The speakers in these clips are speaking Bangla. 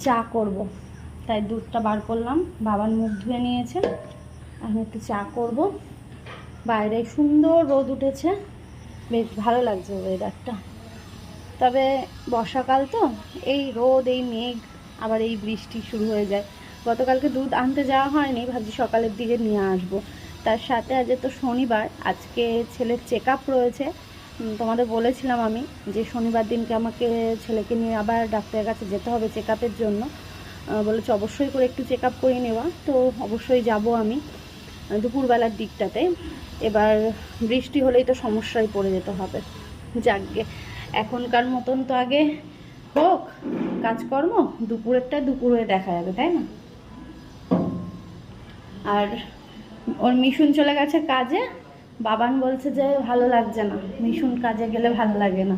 চা করব, তাই দুধটা বার করলাম। বাবার মুখ ধুয়ে নিয়েছে, আমি একটু চা করব। বাইরে সুন্দর রোদ উঠেছে, বেশ ভালো লাগছে ওয়েদারটা। তবে বর্ষাকাল তো, এই রোদ, এই মেঘ, আবার এই বৃষ্টি শুরু হয়ে যায়। গতকালকে দুধ আনতে যাওয়া হয়নি, ভাবছি সকালের দিকে নিয়ে আসবো। তার সাথে আজ তো শনিবার, আজকে ছেলের চেক আপ রয়েছে। তোমাদের বলেছিলাম আমি যে শনিবার দিনকে আমাকে ছেলেকে নিয়ে আবার ডাক্তারের কাছে যেতে হবে চেক আপের জন্য। বলেছে অবশ্যই করে একটু চেক আপ করে নেওয়া, তো অবশ্যই যাব আমি দুপুরবেলার দিকটাতে। এবার বৃষ্টি হলেই তো সমস্যায় পড়ে যেতে হবে। যাকগে, এখনকার মতন তো আগে হোক কাজকর্ম, দুপুরেরটা দুপুরে দেখা যাবে, তাই না? আর ওর মিশুন চলে গেছে কাজে। বাবান বলছে যে ভালো লাগছে না, মিশুন কাজে গেলে ভালো লাগে না,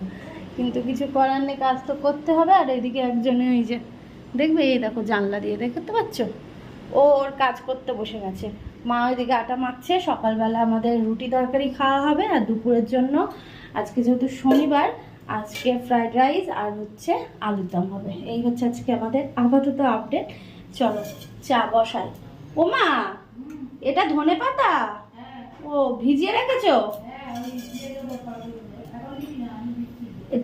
কিন্তু কিছু করার নেই, কাজ তো করতে হবে। আর এদিকে একজনে ওই যে দেখবে, এই দেখো জানলা দিয়ে দেখতে পাচ্ছ, ও ওর কাজ করতে বসে গেছে। মা ওইদিকে আটা মাখছে, সকালবেলা আমাদের রুটি তরকারি খাওয়া হবে। আর দুপুরের জন্য আজকে যেহেতু শনিবার, আজকে ফ্রাইড রাইস আর হচ্ছে আলুর দম হবে। এই হচ্ছে আজকে আমাদের আপাতত আপডেট। চলো চা বসাই। ও মা, এটা ধনে পাতা? ও ভিজিয়ে রেখেছো?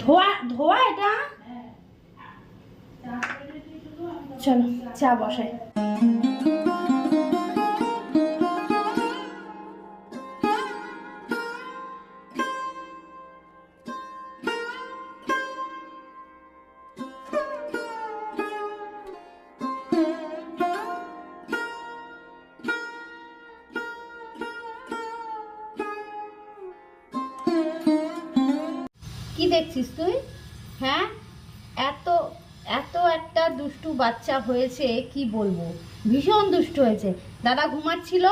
ধোয়া ধোয়া এটা? চলো চা বসাই। কি দেখছিস তুই? হ্যাঁ, এত এত একটা দুষ্টু বাচ্চা হয়েছে, কি বলবো, ভীষণ দুষ্টু হয়েছে। দাদা ঘুমাচ্ছিল,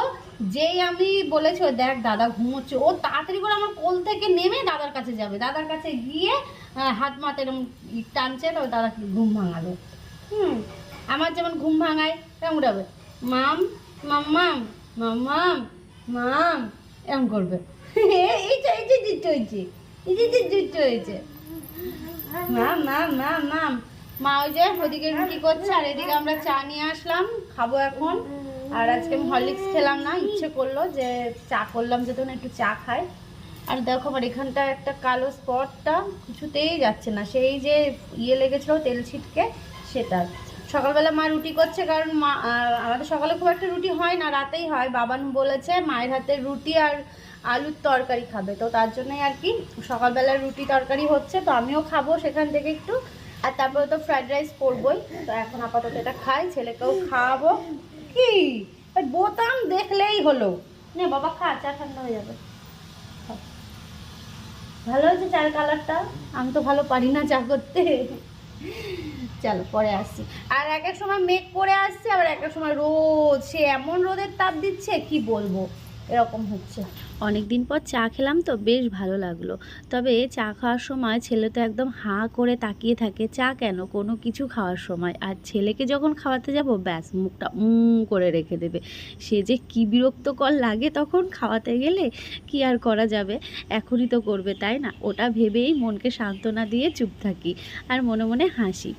যেই আমি বলেছি দেখ দাদা ঘুমোচ্ছে, ও তাড়াতাড়ি করে আমার কোল থেকে নেমে দাদার কাছে যাবে, দাদার কাছে গিয়ে হাত মাতে এরকম টানছে, তো দাদা ঘুম ভাঙাবে। আমার যেমন ঘুম ভাঙায় এরকম উঠাবে, মাম মাম্মাম মাম্মাম মাম, এরকম করবে। এই যে দুটো হয়েছে, এই যে দুটো হয়েছে, মাম মাম মাম মাম। মা ওই যে ওদিকে রুটি করছে, আর এদিকে আমরা চা নিয়ে আসলাম, খাবো এখন। আর আজকে আমি হরলিক্স খেলাম না, ইচ্ছে করলো যে চা করলাম যেহেতু না, একটু চা খাই। আর দেখো আমার এখানটা একটা কালো স্পটটা কিছুতেই যাচ্ছে না, সেই যে ইয়ে লেগেছিল তেল ছিটকে, সেটা। সকালবেলা মা রুটি করছে, কারণ মা আমাদের সকালে খুব একটা রুটি হয় না, রাতেই হয়। বাবান বলেছে মায়ের হাতের রুটি আর আলুর তরকারি খাবে, তো তার জন্যই আর কি সকালবেলা রুটি তরকারি হচ্ছে, তো আমিও খাবো সেখান থেকে একটু। আর তারপরে তো ফ্রাইড রাইস করবোই, তো এখন আপাতত এটা খাই, ছেলেকেও খাওয়াবো। কি বোতাম দেখলেই হলো, নে বাবা খা, চা ঠান্ডা হয়ে যাবে। ভালো হয়েছে চার কালারটা, আমি তো ভালো পারি না চা করতে। চলো পরে আসছি। আর এক এক সময় মেঘ করে আসছে, আবার এক এক সময় রোদ, সে এমন রোদের তাপ দিচ্ছে কি বলবো, এরকম হচ্ছে। অনেক দিন পর চা খেলাম তো বেশ ভালো লাগলো। তবে চা খাওয়ার সময় ছেলে তো একদম হাঁ করে তাকিয়ে থাকে, চা কেন কোনো কিছু খাওয়ার সময়। আর ছেলেকে যখন খাওয়াতে যাব ব্যাস মুখটা করে রেখে দেবে। সে যে কি বিরক্তকর লাগে তখন খাওয়াতে গেলে, কি আর করা যাবে, এখনই তো করবে তাই না, ওটা ভেবেই মনকে সান্ত্বনা দিয়ে চুপ থাকি আর মনে মনে হাসি।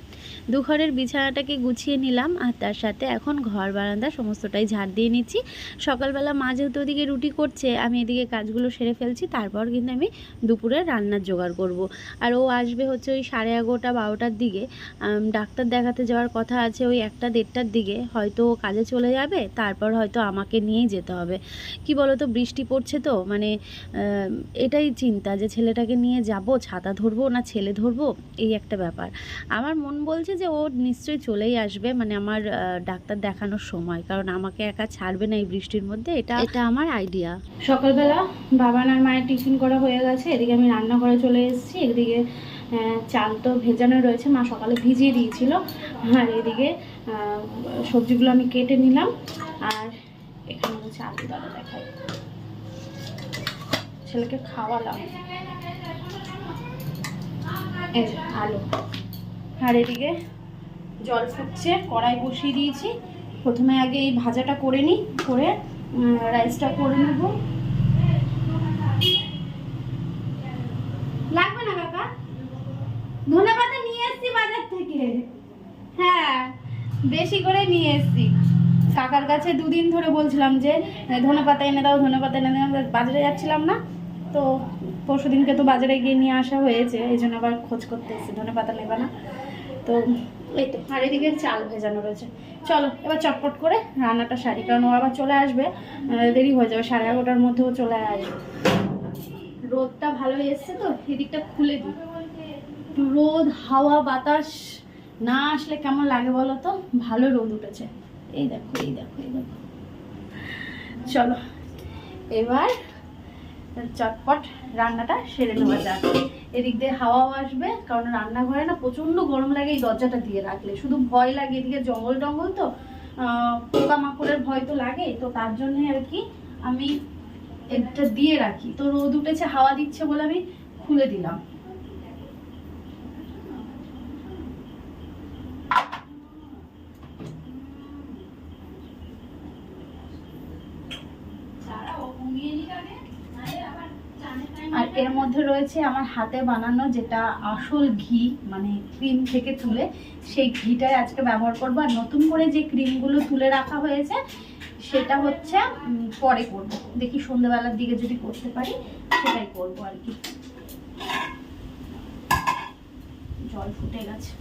দুঘরের বিছানাটাকে গুছিয়ে নিলাম, আর তার সাথে এখন ঘর বারান্দা সমস্তটাই ঝাড় দিয়ে নিচ্ছি। সকালবেলা মা যেহেতু ওদিকে রুটি করছে, আমি এদিকে কাজগুলো সেরে ফেলছি, তারপর কিন্তু আমি দুপুরে রান্নার জোগাড় করব। আর ও আসবে হচ্ছে ওই 11:30 12টার দিকে। ডাক্তার দেখাতে যাওয়ার কথা আছে ওই 1টা 1:30টার দিকে, হয়তো ও কাজে চলে যাবে, তারপর হয়তো আমাকে নিয়েই যেতে হবে। কি বলো তো, বৃষ্টি পড়ছে তো, মানে এটাই চিন্তা যে ছেলেটাকে নিয়ে যাব, ছাতা ধরবো না ছেলে ধরবো, এই একটা ব্যাপার। আমার মন বলছে যে ও নিশ্চয়ই চলেই আসবে, মানে আমার ডাক্তার দেখানোর সময়, কারণ আমাকে একা ছাড়বে না এই বৃষ্টির মধ্যে, এটা আমার আইডিয়া। সকালবেলা বাবা আর মায়ের টিফিন করা হয়ে গেছে, এদিকে আমি রান্নাঘরে চলে এসেছি। এদিকে চাল তো ভেজানো রয়েছে, মা সকালে ভিজিয়ে দিয়েছিল। আর এদিকে সবজিগুলো আমি কেটে নিলাম। আর এখানে হচ্ছে আলু, দাদা দেখাই, ছেলেকে খাওয়ালাম, এই আলু। আর এদিকে জল ফুটছে, কড়াই বসিয়ে দিয়েছি। প্রথমে আগে এই ভাজাটা করে নিই, করে রাইসটা করে নেব। লাগবে না কাকা, ধনেপাতা নিয়ে এসছি বাজার থেকে। হ্যাঁ বেশি করে নিয়ে এসেছি। কাকার কাছে দুদিন ধরে বলছিলাম যে ধনেপাতা এনে দাও, ধনেপাতা এনে দাও, বাজারে যাচ্ছিলাম না তো পরশু দিনকে তো বাজারে গিয়ে নিয়ে আসা হয়েছে, এই জন্য আবার খোঁজ করতে এসেছি ধনেপাতা নেবা না। তো এই তো আর এদিকে চাল ভেজানো রয়েছে। চলো এবার চটপট করে রান্নাটা সারি, কারণ ও আবার চলে আসবে, দেরি হয়ে যাবে, 11:30টার মধ্যেও চলে আসবে। রোদটা ভালোই এসছে তো এদিকটা খুলে দিই, রোদ হাওয়া বাতাস না আসলে কেমন লাগে বলো তো? ভালো রোদ উঠেছে, এই দেখো এই দেখো এই দেখো। চলো এবার চটপট রান্নাটা সেরে নেওয়া যাক। এদিক দিয়ে হাওয়াও আসবে, কারণ রান্নাঘরে না প্রচন্ড গরম লাগে এই দরজাটা দিয়ে রাখলে, শুধু ভয় লাগে এদিকে জঙ্গল টঙ্গল তো, পোকামাকড়ের ভয় তো লাগে, তো তার জন্য আর কি আমি এটা দিয়ে রাখি। তো রোদ উঠেছে হাওয়া দিচ্ছে বলে আমি খুলে দিলাম। আর এর মধ্যে রয়েছে আমার হাতে বানানো যেটা আসল ঘি, মানে ক্রিম থেকে তুলে সেই ঘিটাই আজকে ব্যবহার করবো। আর নতুন করে যে ক্রিমগুলো তুলে রাখা হয়েছে সেটা হচ্ছে পরে করবো, দেখি সন্ধ্যেবেলার দিকে যদি করতে পারি সেটাই করবো আর কি। জল ফুটে গেছে।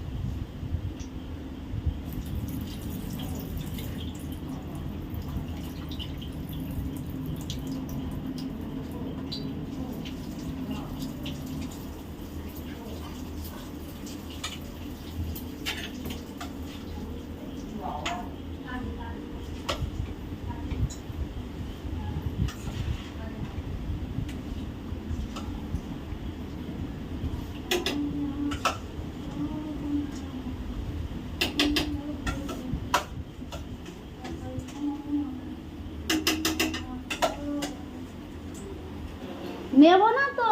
নেব না তো,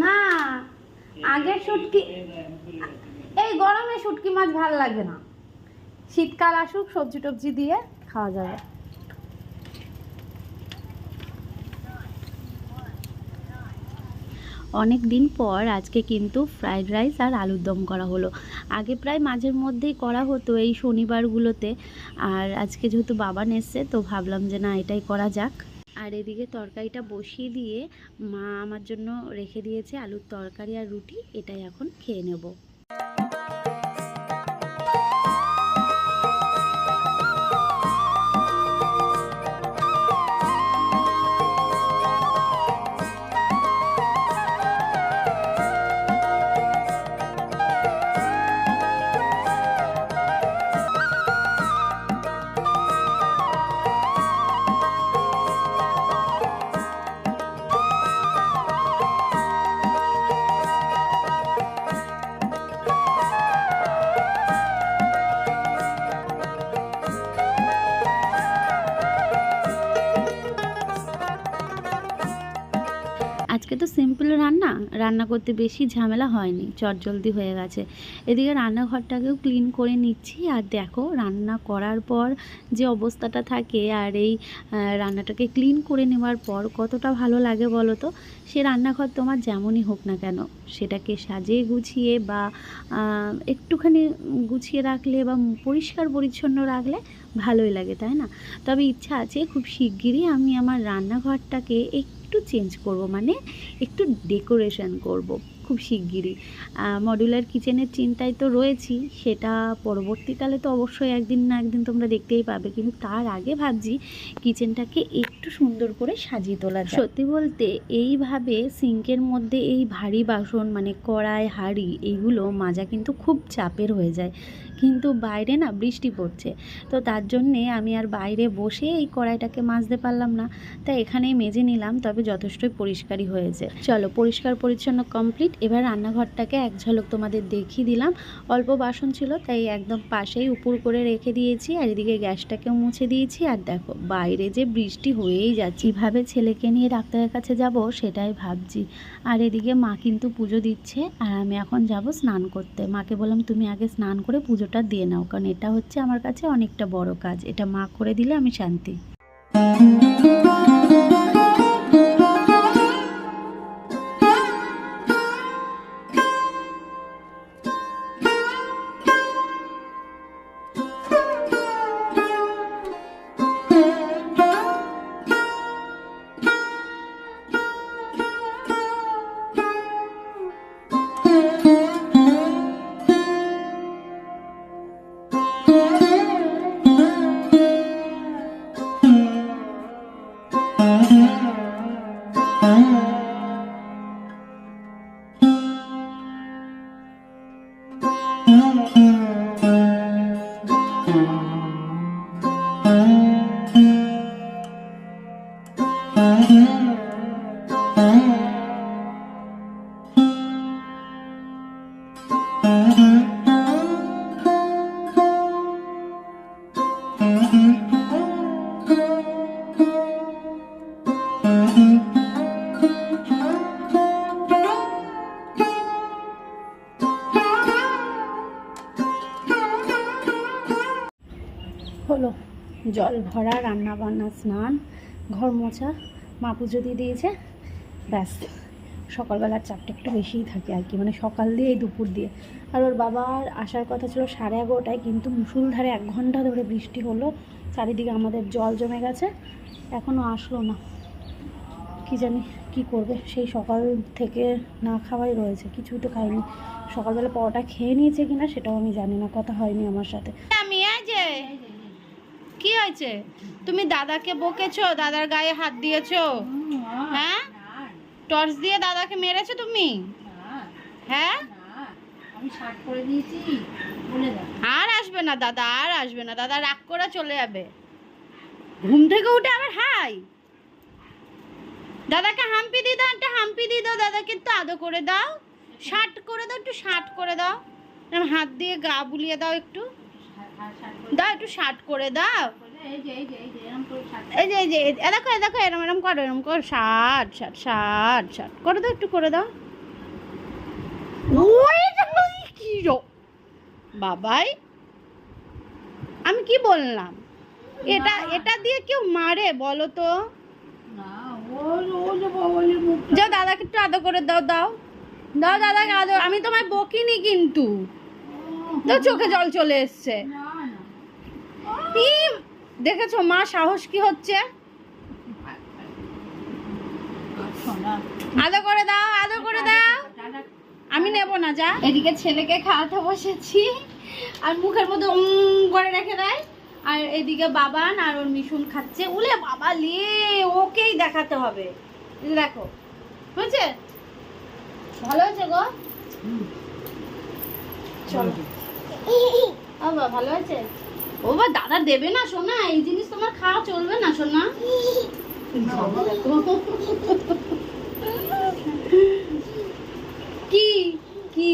না আগের শুটকি, এই গরমে শুটকি মাছ ভালো লাগে না, শীতকাল আসুক সবজি টবজি দিয়ে খাওয়া যাবে। অনেক দিন পর আজকে কিন্তু ফ্রাইড রাইস আর আলুর দম করা হলো। আগে প্রায় মাঝের মধ্যেই করা হতো এই শনিবারগুলোতে, আর আজকে যেহেতু বাবা এসছে তো ভাবলাম যে না এটাই করা যাক। আর এদিকে তরকারিটা বসিয়ে দিয়ে মা আমার জন্য রেখে দিয়েছে আলুর তরকারি আর রুটি, এটাই এখন খেয়ে নেব। আজকে তো সিম্পল রান্না করতে বেশি ঝামেলা হয়নি, চটজলদি হয়ে গেছে। এদিকে রান্নাঘরটাকেও ক্লিন করে নিচ্ছি। আর দেখো রান্না করার পর যে অবস্থাটা থাকে আর এই রান্নাটাকে ক্লিন করে নেওয়ার পর কতটা ভালো লাগে বলো তো। সে রান্নাঘর তোমার যেমনই হোক না কেন, সেটাকে সাজিয়ে গুছিয়ে বা একটুখানি গুছিয়ে রাখলে বা পরিষ্কার পরিচ্ছন্ন রাখলে ভালোই লাগে, তাই না? তবে ইচ্ছা আছে খুব শিগগিরই আমি আমার রান্নাঘরটাকে একটু চেঞ্জ করব, মানে একটু ডেকোরেশন করব খুব শিগগিরই। মডুলার কিচেনের চিন্তায় তো রয়েছি, সেটা পরবর্তীকালে তো অবশ্যই একদিন না একদিন তোমরা দেখতেই পাবে, কিন্তু তার আগে ভাবছি কিচেনটাকে একটু সুন্দর করে সাজিয়ে তোলা যায়। সত্যি বলতে এইভাবে সিঙ্কের মধ্যে এই ভারী বাসন মানে কড়াই হাঁড়ি এইগুলো মাজা কিন্তু খুব চাপের হয়ে যায়, কিন্তু বাইরে না বৃষ্টি পড়ছে, তো তার জন্যে আমি আর বাইরে বসে এই কড়াইটাকে মাজতে পারলাম না, তাই এখানেই মেজে নিলাম। তবে যথেষ্টই পরিষ্কারই হয়েছে। চলো পরিষ্কার পরিচ্ছন্ন কমপ্লিট। এবার রান্নাঘরটাকে এক ঝলক তোমাদের দেখিয়ে দিলাম। অল্প বাসন ছিল তাই একদম পাশেই উপর করে রেখে দিয়েছি, আর এদিকে গ্যাসটাকেও মুছে দিয়েছি। আর দেখো বাইরে যে বৃষ্টি হয়েই যাচ্ছে, কীভাবে ছেলেকে নিয়ে ডাক্তারের কাছে যাব সেটাই ভাবছি। আর এদিকে মা কিন্তু পুজো দিচ্ছে, আর আমি এখন যাব স্নান করতে। মাকে বললাম তুমি আগে স্নান করে পুজোটা দিয়ে নাও, কারণ এটা হচ্ছে আমার কাছে অনেকটা বড় কাজ, এটা মা করে দিলে আমি শান্তি। জল ভরা, রান্না বান্না, স্নান, ঘর মোছা, মা পুজো দিয়ে দিয়েছে, ব্যাস। সকালবেলার চাপটা একটু বেশিই থাকে আর কি, মানে সকাল দিয়ে দুপুর দিয়ে। আর ওর বাবার আসার কথা ছিল 11:30টায়, কিন্তু মুষলধারে 1 ঘন্টা ধরে বৃষ্টি হলো, চারিদিকে আমাদের জল জমে গেছে, এখনও আসলো না। কি জানি কি করবে, সেই সকাল থেকে না খাওয়াই রয়েছে, কিছুই তো খাইনি। সকালবেলা পরোটা খেয়ে নিয়েছে কিনা সেটাও আমি জানি না, কথা হয়নি আমার সাথে। আমি যে কি হয়েছে, তুমি দাদাকে বকেছো, দাদার গায়ে হাত দিয়েছো? হ্যাঁ, টর্চ দিয়ে দাদাকে মেরেছো তুমি? হ্যাঁ, আমি শার্ট করে দিয়েছি, বলে দাও। আর আসবে না দাদা, আর আসবে না দাদা, রাগ করে চলে যাবে। ঘুম থেকে উঠে আবার হাই, দাদাকে হাম্পি দিয়ে দাও, একটা হাম্পি দিয়ে দাও দাদাকে, একটু আদর করে দাও, শার্ট করে দাও, একটু শার্ট করে দাও, হাত দিয়ে গা বুলিয়ে দাও, একটু দাও, একটু শার্ট করে দাও। এই যে দেখো দেখো, এরম এরম করো, এরম করো, শার্ট শার্ট শার্ট শার্ট করে দাও, একটু করে দাও। কি বাবাই, আমি কি বললাম? এটা দিয়ে কেউ মারে বলো তো? যাও দাদাকে একটু আদর করে দাও, দাও দাও দাদাকে আদর। আমি তোমায় বকিনি কিন্তু, তো চোখে জল চলে এসছে। দেখেছো মা সাহস কি হচ্ছে? আদর করে দাও, আদর করে দাও। আমি নেব না, যা। এদিকে ছেলেকে খাওয়াতে বসেছি, আর মুখের মধ্যে করে রেখে দেয়, আর এদিকে বাবান আর ওর মিশুন খাচ্ছে। উলে বাবা লে, ওকেই দেখাতে হবে। দেখো হয়েছে, ভালো হয়েছে গো, চলো। বাবা ভালো হয়েছে। ও বা দাদা দেবে না সোনা, এই জিনিস তোমার খাওয়া চলবে না সোনা। কি কি,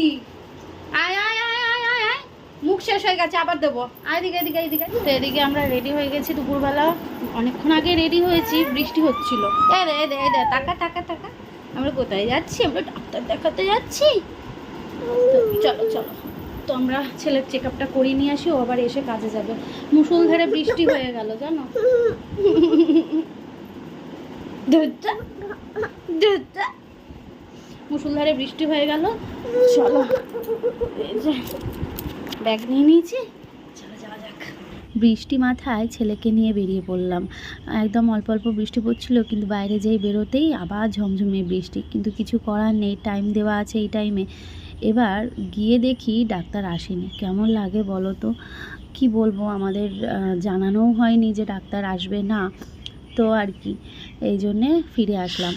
আয় আয় আয় আয় আয় আয়, মুখ শেষ হয়ে গেছে, আবার দেবো। এদিকে এদিকে এদিকে। তো এদিকে আমরা রেডি হয়ে গেছি দুপুরবেলা, অনেকক্ষণ আগে রেডি হয়েছি, বৃষ্টি হচ্ছিল। এই দে টাকা টাকা টাকা। আমরা কোথায় যাচ্ছি? আমরা ডাক্তার দেখাতে যাচ্ছি। তো চলো চলো, তো আমরা ছেলের চেক আপটা করিয়ে নিয়ে আসি, ও আবার এসে কাজে যাবে। মুষলধারে বৃষ্টি হয়ে গেল জানো। মুষলধারে বৃষ্টি হয়ে গেল, চলো। এই যে ব্যাগ নিয়ে নিয়েছি, চলো যাওয়া যাক। বৃষ্টি মাথায় ছেলেকে নিয়ে বেরিয়ে পড়লাম। একদম অল্প অল্প বৃষ্টি পড়ছিল, কিন্তু বাইরে যেই বেরোতেই আবার ঝমঝমে বৃষ্টি, কিন্তু কিছু করার নেই, টাইম দেওয়া আছে এই টাইমে। এবার গিয়ে দেখি ডাক্তার আসেনি। কেমন লাগে বলো তো, কি বলবো, আমাদের জানানোও হয়নি যে ডাক্তার আসবে না, তো আর কি, এই জন্যে ফিরে আসলাম।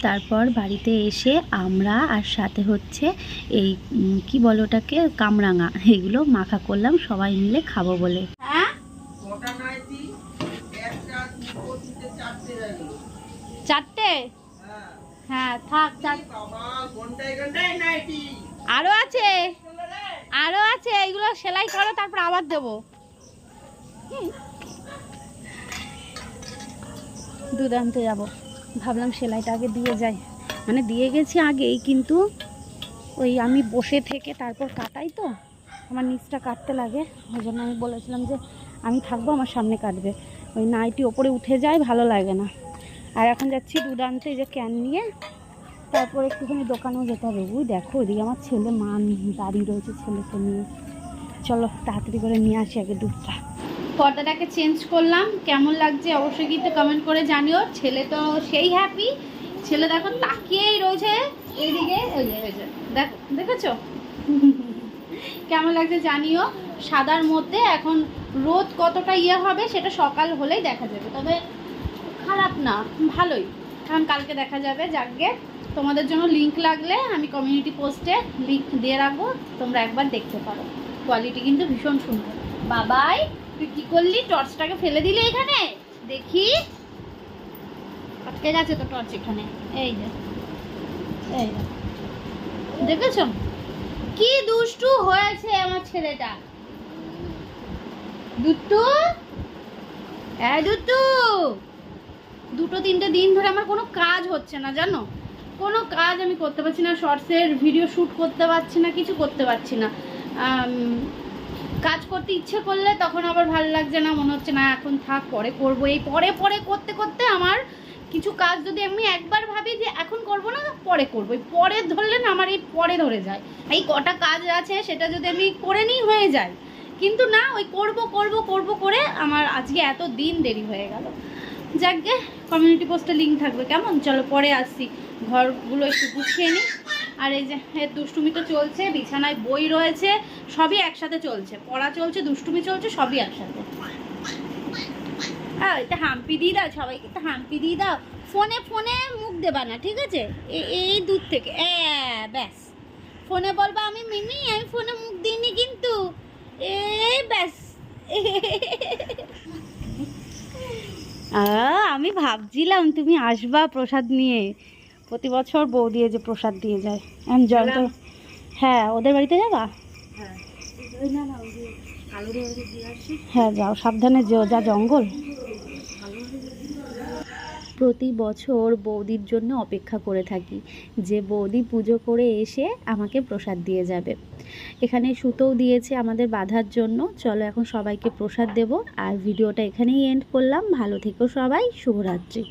তারপর বাড়িতে এসে আমরা আর সাথে হচ্ছে এই কি বলো ওটাকে, কামরাঙা, এগুলো মাখা করলাম সবাই মিলে খাবো বলে। হ্যাঁ, চারটে? হ্যাঁ থাক, আরো আছে, আরো আছে, এইগুলো সেলাই করো, তারপর আবার দেবো। দুধ আনতে যাবো, ভাবলাম সেলাইটা আগে দিয়ে যাই, মানে দিয়ে গেছি আগেই, কিন্তু ওই আমি বসে থেকে তারপর কাটাই, তো আমার নিচটা কাটতে লাগে, ওই জন্য আমি বলেছিলাম যে আমি থাকবো, আমার সামনে কাটবে। ওই নাইটি ওপরে উঠে যায়, ভালো লাগে না। আর এখন যাচ্ছি দুধ আনতে, এই যে ক্যান নিয়ে, তারপর একটুখানি দোকানেও যেতে হবে। ওই দেখো ওইদিকে আমার ছেলে মা দাঁড়িয়ে রয়েছে ছেলেকে নিয়ে, চলো তাড়াতাড়ি করে নিয়ে আসি আগে দুধটা। পর্দাটাকে চেঞ্জ করলাম, কেমন লাগছে অবশ্যই কিন্তু কমেন্ট করে জানিও। ছেলে তো সেই হ্যাপি, ছেলে দেখো তাকিয়েই রয়েছে এইদিকে, ওই যে দেখো, দেখেছো কেমন লাগছে জানিও। সাদার মধ্যে এখন রোদ কতটা ইয়ে হবে সেটা সকাল হলেই দেখা যাবে, তবে খারাপ না, ভালোই, কারণ কালকে দেখা যাবে। যাকগে, তোমাদের জন্য লিঙ্ক লাগলে আমি কমিউনিটি পোস্টে লিঙ্ক দিয়ে রাখবো, তোমরা একবার দেখতে পারো। কোয়ালিটি কিন্তু ভীষণ সুন্দর। বাবাই তুই কি করলি, টর্চটাকে ফেলে দিলি এখানে, দেখি আটকে গেছে তো টর্চ এখানে। এই যে এই দেখেছ কি দুষ্টু হয়েছে আমার ছেলেটা। দুট্টু, এই দুট্টু, 2-3 দিন ধরে আমার কোনো কাজ হচ্ছে না জানো, কোনো কাজ আমি করতে পারছি না, শর্টসের ভিডিও শ্যুট করতে পারছি না, কিছু করতে পারছি না। কাজ করতে ইচ্ছে করলে তখন আবার ভালো লাগছে না, মনে হচ্ছে না এখন থাক পরে করবো। এই পরে পরে করতে করতে আমার কিছু কাজ যদি আমি একবার ভাবি যে এখন করব না পরে করবো, এই পরে ধরলে না আমার এই পরে ধরে যায়। এই কটা কাজ আছে সেটা যদি আমি করে নিই হয়ে যায়, কিন্তু না ওই করব করব করব করে আমার আজকে এত দিন দেরি হয়ে গেল। যাকগে, কমিউনিটি পোস্টে লিঙ্ক থাকবে কেমন। চলো পরে আসছি, ঘরগুলো একটু গুছিয়ে নিই। আর এই যে দুষ্টুমি তো চলছে, বিছানায় বই রয়েছে, সবই একসাথে চলছে, পড়া চলছে, দুষ্টুমি চলছে, সবই একসাথে। এটা হাম্পি দিয়ে দাও, সবাইকে তো হাম্পি দিয়ে দাও। ফোনে ফোনে মুখ দেবা না, ঠিক আছে? এই দূর থেকে ব্যাস ফোনে বলবা আমি মিমি, আমি ফোনে মুখ দিইনি কিন্তু। ব্যাস আমি ভাবছিলাম তুমি আসবা প্রসাদ নিয়ে, প্রতি বছর বউ দিয়ে যে প্রসাদ দিয়ে যায়। জল তো, হ্যাঁ ওদের বাড়িতে যাবা? হ্যাঁ যাও, সাবধানে যেও, যা জঙ্গল। প্রতি বছর বৌদির জন্য অপেক্ষা করে থাকি যে বৌদি পুজো করে এসে আমাকে প্রসাদ দিয়ে যাবে। এখানে সুতোও দিয়েছে আমাদের বাঁধার জন্য। চলো এখন সবাইকে প্রসাদ দেব, আর ভিডিওটা এখানেই এন্ড করলাম। ভালো থেকো সবাই, শুভরাত্রি।